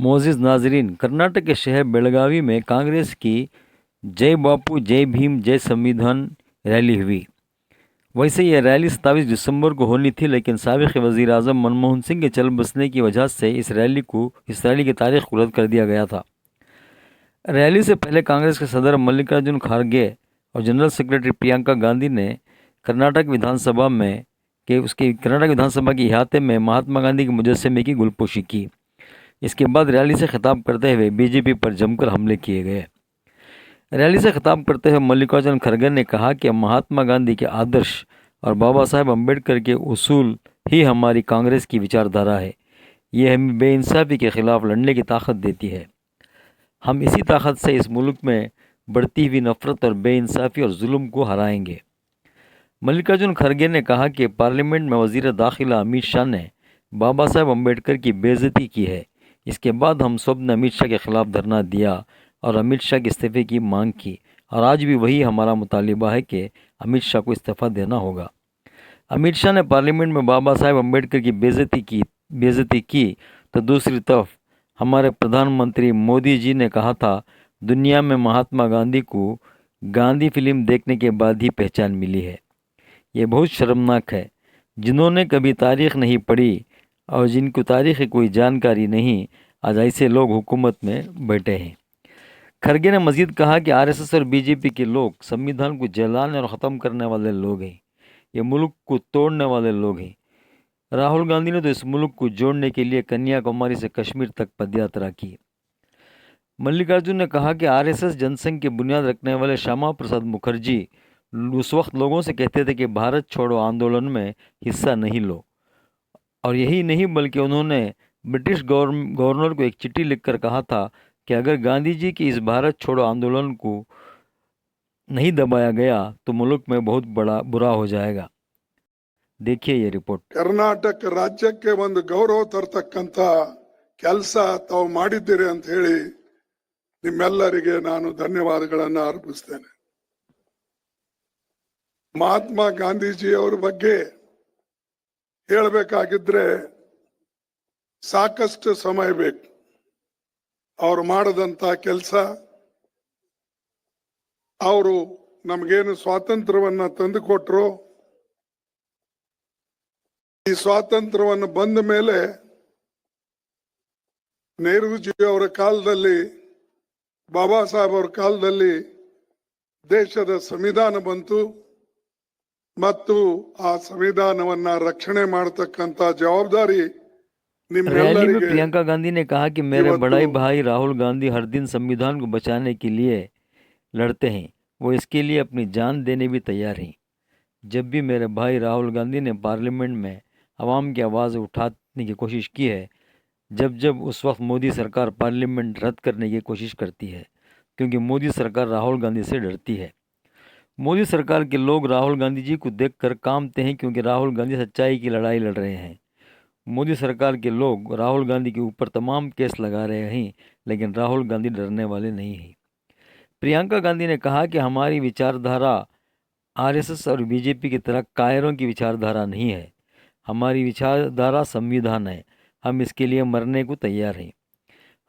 मोअज़्ज़िज़ नाज़रीन, कर्नाटक के शहर बेलगावी में कांग्रेस की जय बापू जय भीम जय संविधान रैली हुई। वैसे यह रैली 27 दिसंबर को होनी थी, लेकिन साबिक़ वज़ीर आज़म मनमोहन सिंह के चल बसने की वजह से इस रैली की तारीख को रद्द कर दिया गया था। रैली से पहले कांग्रेस के सदर मल्लिकार्जुन खड़गे और जनरल सेक्रेटरी प्रियंका गांधी ने कर्नाटक विधानसभा के अहाते में महात्मा गांधी के मुजस्समे की गुलपोशी की। इसके बाद रैली से खिताब करते हुए बीजेपी पर जमकर हमले किए गए। रैली से खिताब करते हुए मल्लिकार्जुन खड़गे ने कहा कि महात्मा गांधी के आदर्श और बाबा साहेब अम्बेडकर के उसूल ही हमारी कांग्रेस की विचारधारा है। ये हमें बेइंसाफ़ी के ख़िलाफ़ लड़ने की ताकत देती है। हम इसी ताकत से इस मुल्क में बढ़ती हुई नफ़रत और बेइंसाफ़ी और जुल्म को हराएंगे। मल्लिकार्जुन खड़गे ने कहा कि पार्लियामेंट में वज़ीर दाखिला अमित शाह ने बाबा साहेब अम्बेडकर की बेइज्जती की है। इसके बाद हम सब ने अमित शाह के ख़िलाफ़ धरना दिया और अमित शाह के इस्तीफ़े की मांग की, और आज भी वही हमारा मुतालिबा है कि अमित शाह को इस्तीफ़ा देना होगा। अमित शाह ने पार्लियामेंट में बाबा साहेब अम्बेडकर की बेइज्जती की तो दूसरी तरफ हमारे प्रधानमंत्री मोदी जी ने कहा था, दुनिया में महात्मा गांधी को गांधी फिल्म देखने के बाद ही पहचान मिली है। ये बहुत शर्मनाक है। जिन्होंने कभी तारीख़ नहीं पढ़ी और जिनको तारीख़ की कोई जानकारी नहीं, आज ऐसे लोग हुकूमत में बैठे हैं। खड़गे ने मज़ीद कहा कि आरएसएस और बीजेपी के लोग संविधान को जलाने और ख़त्म करने वाले लोग हैं। ये मुल्क को तोड़ने वाले लोग हैं। राहुल गांधी ने तो इस मुल्क को जोड़ने के लिए कन्याकुमारी से कश्मीर तक पदयात्रा की। मल्लिकार्जुन ने कहा कि आरएसएस जनसंघ की बुनियाद रखने वाले श्यामा प्रसाद मुखर्जी उस वक्त लोगों से कहते थे कि भारत छोड़ो आंदोलन में हिस्सा नहीं लो, और यही नहीं बल्कि उन्होंने ब्रिटिश गवर्नर को एक चिट्ठी लिखकर कहा था कि अगर गांधी जी की इस भारत छोड़ो आंदोलन को नहीं दबाया गया तो मुल्क में बहुत बुरा हो जाएगा। देखिए ये रिपोर्ट। कर्नाटक राज्यಕ್ಕೆ ಒಂದು ಗೌರವ ತರತಕ್ಕಂತ ಕೆಲಸ ತಾವು ಮಾಡಿದ್ದೀರಿ ಅಂತ ಹೇಳಿ ನಿಮ್ಮೆಲ್ಲರಿಗೆ ನಾನು ಧನ್ಯವಾದಗಳನ್ನು ಅರ್ಪಿಸುತ್ತೇನೆ। ಮಹಾತ್ಮ ಗಾಂಧೀಜಿ ಅವರ ಬಗ್ಗೆ ಹೇಳಬೇಕಾಗಿದ್ರೆ ಸಾಕಷ್ಟು ಸಮಯ ಬೇಕು। ಅವರು ಮಾಡಿದಂತ ಕೆಲಸ, ಅವರು ನಮಗೇನು ಸ್ವಾತಂತ್ರ್ಯವನ್ನ ತಂದುಕೊಟ್ರು, ಈ ಸ್ವಾತಂತ್ರ್ಯವನ್ನು ಬಂದ ಮೇಲೆ ನೆಹರೂಜಿ ಅವರ ಕಾಲದಲ್ಲಿ, ಬಾಬಾ ಸಾಹೇಬ್ ಅವರ ಕಾಲದಲ್ಲಿ ದೇಶದ ಸಂವಿಧಾನ ಬಂತು ಮತ್ತು ಆ ಸಂವಿಧಾನವನ್ನ ರಕ್ಷಣೆ ಮಾಡತಕ್ಕಂತ ಜವಾಬ್ದಾರಿ रैली में प्रियंका गांधी ने कहा कि मेरे बड़े भाई राहुल गांधी हर दिन संविधान को बचाने के लिए लड़ते हैं। वो इसके लिए अपनी जान देने भी तैयार हैं। जब भी मेरे भाई राहुल गांधी ने पार्लियामेंट में आवाम की आवाज़ उठाने की कोशिश की है, जब उस वक्त मोदी सरकार पार्लियामेंट रद्द करने की कोशिश करती है, क्योंकि मोदी सरकार राहुल गांधी से डरती है। मोदी सरकार के लोग राहुल गांधी जी को देखकर कांपते हैं, क्योंकि राहुल गांधी सच्चाई की लड़ाई लड़ रहे हैं। मोदी सरकार के लोग राहुल गांधी के ऊपर तमाम केस लगा रहे हैं, लेकिन राहुल गांधी डरने वाले नहीं हैं। प्रियंका गांधी ने कहा कि हमारी विचारधारा आरएसएस और बीजेपी की तरह कायरों की विचारधारा नहीं है। हमारी विचारधारा संविधान है। हम इसके लिए मरने को तैयार हैं।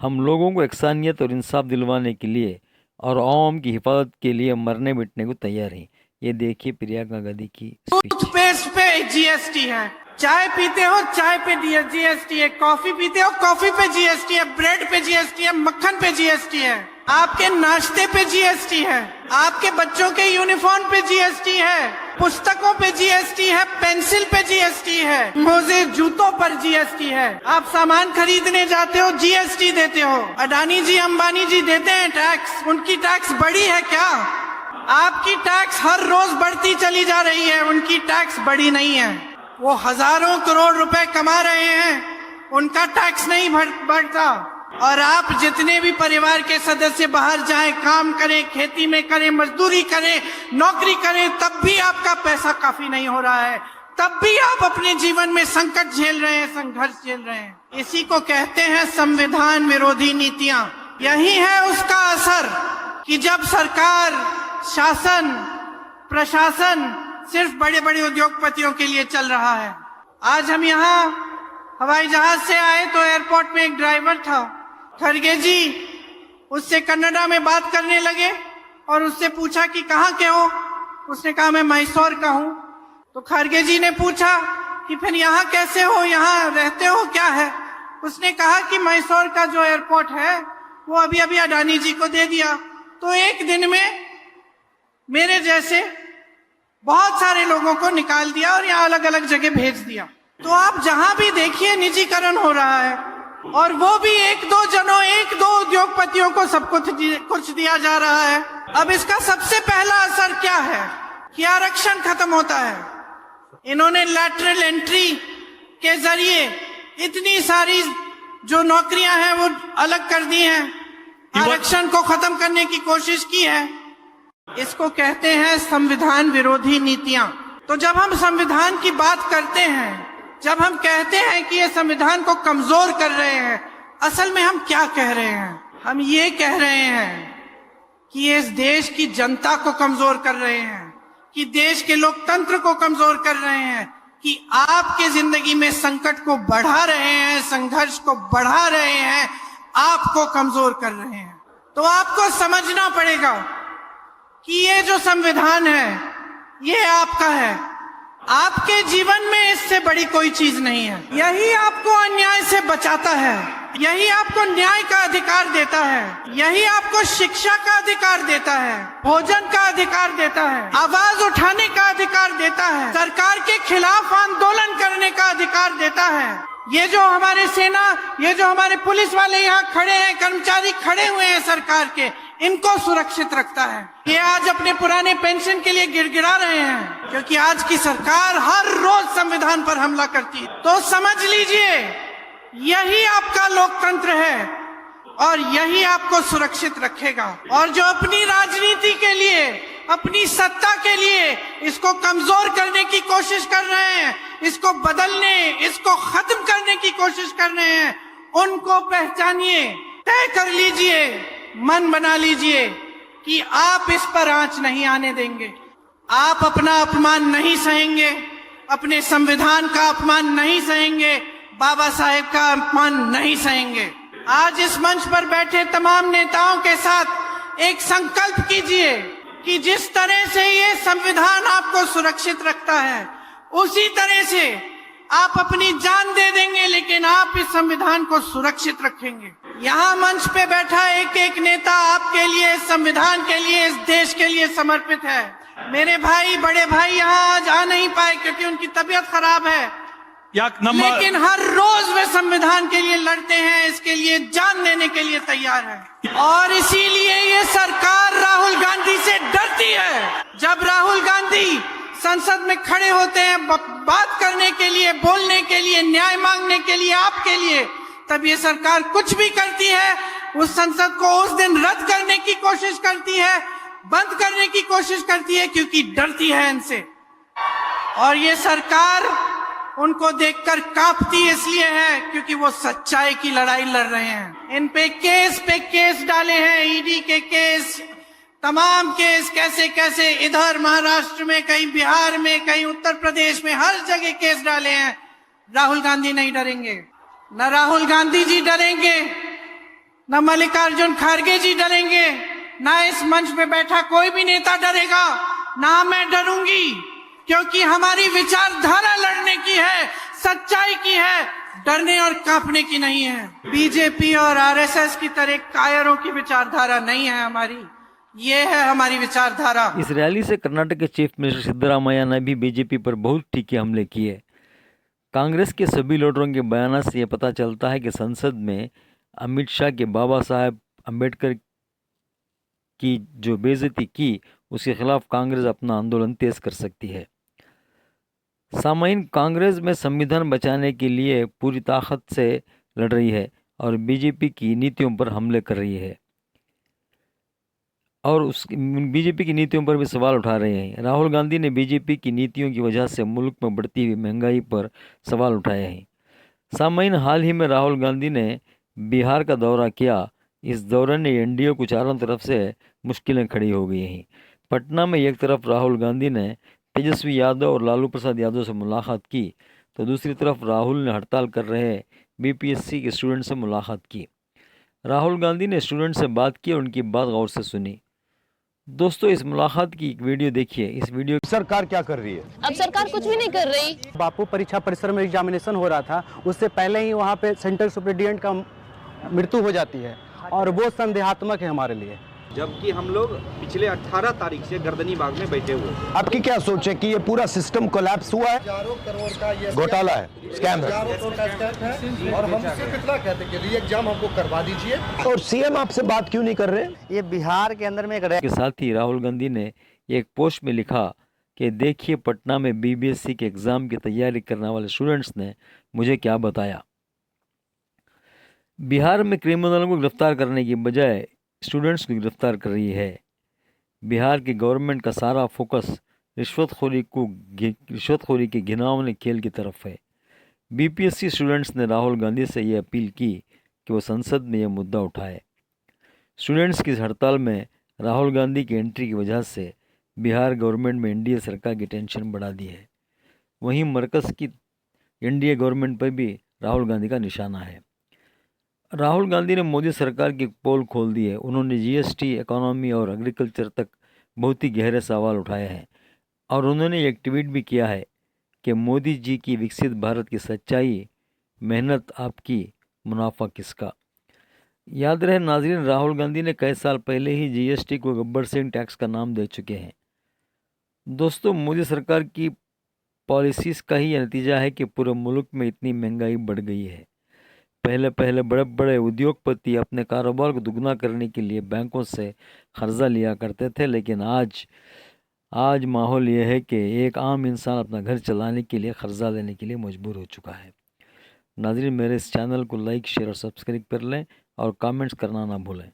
हम लोगों को इंसानियत और इंसाफ दिलवाने के लिए और आवाम की हिफाजत के लिए मरने मिटने को तैयार हैं। ये देखिए प्रियंका गांधी की स्पीच। टूथपेस्ट पे जीएसटी है, चाय पीते हो चाय पे जीएसटी है, कॉफी पीते हो कॉफी पे जीएसटी है, ब्रेड पे जीएसटी है, मक्खन पे जीएसटी है, आपके नाश्ते पे जीएसटी है, आपके बच्चों के यूनिफॉर्म पे जीएसटी है, पुस्तकों पे जीएसटी है, पेंसिल पे जीएसटी है, मोजे जूतों पर जीएसटी है। आप सामान खरीदने जाते हो जीएसटी देते हो। अडानी जी अंबानी जी देते हैं टैक्स, उनकी टैक्स बढ़ी है क्या? आपकी टैक्स हर रोज बढ़ती चली जा रही है, उनकी टैक्स बढ़ी नहीं है। वो हजारों करोड़ रुपए कमा रहे हैं, उनका टैक्स नहीं बढ़ता। और आप जितने भी परिवार के सदस्य बाहर जाएं, काम करें, खेती में करें, मजदूरी करें, नौकरी करें, तब भी आपका पैसा काफी नहीं हो रहा है, तब भी आप अपने जीवन में संकट झेल रहे हैं, संघर्ष झेल रहे हैं। इसी को कहते हैं संविधान विरोधी नीतियां। यही है उसका असर कि जब सरकार, शासन, प्रशासन सिर्फ बड़े बड़े उद्योगपतियों के लिए चल रहा है। आज हम यहाँ हवाई जहाज से आए तो एयरपोर्ट में एक ड्राइवर था, खड़गे जी उससे कन्नड़ा में बात करने लगे और उससे पूछा कि कहाँ के हो। उसने कहा मैं मैसूर का हूँ। तो खड़गे जी ने पूछा कि फिर यहाँ कैसे हो, यहाँ रहते हो क्या है। उसने कहा कि मैसूर का जो एयरपोर्ट है वो अभी अभी अडानी जी को दे दिया, तो एक दिन में मेरे जैसे बहुत सारे लोगों को निकाल दिया और यहाँ अलग अलग जगह भेज दिया। तो आप जहां भी देखिए निजीकरण हो रहा है, और वो भी एक दो उद्योगपतियों को सब कुछ दिया जा रहा है। अब इसका सबसे पहला असर क्या है कि आरक्षण खत्म होता है। इन्होंने लैटरल एंट्री के जरिए इतनी सारी जो नौकरियां हैं वो अलग कर दी हैं, आरक्षण को खत्म करने की कोशिश की है। इसको कहते हैं संविधान विरोधी नीतियां। तो जब हम संविधान की बात करते हैं, जब हम कहते हैं कि ये संविधान को कमजोर कर रहे हैं, असल में हम क्या कह रहे हैं? हम ये कह रहे हैं कि ये इस देश की जनता को कमजोर कर रहे हैं, कि देश के लोकतंत्र को कमजोर कर रहे हैं, कि आपके जिंदगी में संकट को बढ़ा रहे हैं, संघर्ष को बढ़ा रहे हैं, आपको कमजोर कर रहे हैं। तो आपको समझना पड़ेगा कि ये जो संविधान है ये आपका है, आपके जीवन में इससे बड़ी कोई चीज नहीं है। यही आपको अन्याय से बचाता है, यही आपको न्याय का अधिकार देता है, यही आपको शिक्षा का अधिकार देता है, भोजन का अधिकार देता है, आवाज उठाने का अधिकार देता है, सरकार के खिलाफ आंदोलन करने का अधिकार देता है। ये जो हमारे सेना, ये जो हमारे पुलिस वाले यहाँ खड़े हैं, कर्मचारी खड़े हुए हैं सरकार के, इनको सुरक्षित रखता है। ये आज अपने पुराने पेंशन के लिए गिड़गिड़ा रहे हैं क्योंकि आज की सरकार हर रोज संविधान पर हमला करती है। तो समझ लीजिए यही आपका लोकतंत्र है और यही आपको सुरक्षित रखेगा। और जो अपनी राजनीति के लिए, अपनी सत्ता के लिए इसको कमजोर करने की कोशिश कर रहे हैं, इसको बदलने, इसको खत्म करने की कोशिश कर रहे हैं, उनको पहचानिए, तय कर लीजिए, मन बना लीजिए कि आप इस पर आंच नहीं आने देंगे। आप अपना अपमान नहीं सहेंगे, अपने संविधान का अपमान नहीं सहेंगे, बाबा साहेब का अपमान नहीं सहेंगे। आज इस मंच पर बैठे तमाम नेताओं के साथ एक संकल्प कीजिए कि जिस तरह से ये संविधान आपको सुरक्षित रखता है, उसी तरह से आप अपनी जान दे देंगे, लेकिन आप इस संविधान को सुरक्षित रखेंगे। यहाँ मंच पे बैठा एक एक नेता आपके लिए, इस संविधान के लिए, इस देश के लिए समर्पित है। मेरे भाई, बड़े भाई यहाँ आज आ नहीं पाए क्योंकि उनकी तबीयत खराब है, लेकिन हर रोज वे संविधान के लिए लड़ते हैं, इसके लिए जान देने के लिए तैयार है। और इसीलिए ये सरकार राहुल गांधी से डरती है। जब राहुल गांधी संसद में खड़े होते हैं बात करने के लिए, बोलने के लिए, न्याय मांगने के लिए, आपके लिए, तब ये सरकार कुछ भी करती है, उस संसद को उस दिन रद्द करने की कोशिश करती है, बंद करने की कोशिश करती है, क्योंकि डरती है इनसे। और ये सरकार उनको देखकर कांपती इसलिए है क्योंकि वो सच्चाई की लड़ाई लड़ रहे हैं। इन पे केस डाले हैं, ईडी के केस, तमाम केस, कैसे कैसे, इधर महाराष्ट्र में, कहीं बिहार में, कहीं उत्तर प्रदेश में, हर जगह केस डाले हैं। राहुल गांधी नहीं डरेंगे, न राहुल गांधी जी डरेंगे, न मल्लिकार्जुन खड़गे जी डरेंगे, न इस मंच पे बैठा कोई भी नेता डरेगा, ना मैं डरूंगी, क्योंकि हमारी विचारधारा लड़ने की है, सच्चाई की है, डरने और कांपने की नहीं है। बीजेपी और आरएसएस की तरह कायरों की विचारधारा नहीं है हमारी, ये है हमारी विचारधारा। इस रैली से कर्नाटक के चीफ मिनिस्टर सिद्धरामैया ने भी बीजेपी पर बहुत तीखे हमले किए। कांग्रेस के सभी लीडरों के बयान से यह पता चलता है कि संसद में अमित शाह के बाबा साहेब अम्बेडकर की जो बेइज्जती की, उसके खिलाफ कांग्रेस अपना आंदोलन तेज कर सकती है। सामाइन, कांग्रेस में संविधान बचाने के लिए पूरी ताकत से लड़ रही है और बीजेपी की नीतियों पर हमले कर रही है और उस बीजेपी की नीतियों पर भी सवाल उठा रहे हैं। राहुल गांधी ने बीजेपी की नीतियों की वजह से मुल्क में बढ़ती हुई महंगाई पर सवाल उठाए हैं। सामाइन, हाल ही में राहुल गांधी ने बिहार का दौरा किया। इस दौरे ने एनडीए को चारों तरफ से मुश्किलें खड़ी हो गई हैं। पटना में एक तरफ राहुल गांधी ने तेजस्वी यादव और लालू प्रसाद यादव से मुलाकात की, तो दूसरी तरफ राहुल ने हड़ताल कर रहे बीपीएससी के स्टूडेंट से मुलाकात की। राहुल गांधी ने स्टूडेंट से बात की और उनकी बात गौर से सुनी। दोस्तों, इस मुलाकात की एक वीडियो देखिए। इस वीडियो सरकार क्या कर रही है? अब सरकार कुछ भी नहीं कर रही। बापू परीक्षा परिसर में एग्जामिनेशन हो रहा था, उससे पहले ही वहाँ पे सेंट्रल सुपरिटेंडेंट का मृत्यु हो जाती है और वो संदेहात्मक है हमारे लिए। जबकि हम लोग पिछले 18 तारीख से गर्दनी बाग में बैठे हुए हैं। आपकी क्या सोच है कि ये पूरा सिस्टम कोलैप्स हुआ है? हजारों करोड़ का ये घोटाला है, स्कैम है। हजारों करोड़ का स्कैम है और हम सिर्फ इतना कहते हैं कि री एग्जाम हमको करवा दीजिए। और सीएम आपसे बात क्यों नहीं कर रहे? ये बिहार के अंदर में एक के साथ ही राहुल गांधी ने एक पोस्ट में लिखा कि देखिए, पटना में बीबीएससी के एग्ज़ाम की तैयारी करने वाले स्टूडेंट्स ने मुझे क्या बताया। बिहार में क्रिमिनलों को गिरफ्तार करने की बजाय स्टूडेंट्स को गिरफ्तार कर रही है। बिहार की गवर्नमेंट का सारा फोकस रिश्वतखोरी के घिनौने खेल की तरफ है। बीपीएससी स्टूडेंट्स ने राहुल गांधी से ये अपील की कि वो संसद में यह मुद्दा उठाए। स्टूडेंट्स की हड़ताल में राहुल गांधी की एंट्री की वजह से बिहार गवर्नमेंट में एनडीए सरकार की टेंशन बढ़ा दी है। वहीं मरकज़ की एनडीए गवर्नमेंट पर भी राहुल गांधी का निशाना है। राहुल गांधी ने मोदी सरकार की पोल खोल दी है। उन्होंने जीएसटी, इकोनॉमी और एग्रीकल्चर तक बहुत ही गहरे सवाल उठाए हैं और उन्होंने एक ट्वीट भी किया है कि मोदी जी की विकसित भारत की सच्चाई, मेहनत आपकी, मुनाफा किसका। याद रहे नाज़रीन, राहुल गांधी ने कई साल पहले ही जीएसटी को गब्बर सिंह टैक्स का नाम दे चुके हैं। दोस्तों, मोदी सरकार की पॉलिसीज़ का ही यह नतीजा है कि पूरे मुल्क में इतनी महंगाई बढ़ गई है। पहले बड़े बड़े उद्योगपति अपने कारोबार को दुगना करने के लिए बैंकों से कर्जा लिया करते थे, लेकिन आज माहौल ये है कि एक आम इंसान अपना घर चलाने के लिए कर्जा लेने के लिए मजबूर हो चुका है। नाज़रीन, मेरे इस चैनल को लाइक, शेयर और सब्सक्राइब कर लें और कमेंट्स करना ना भूलें।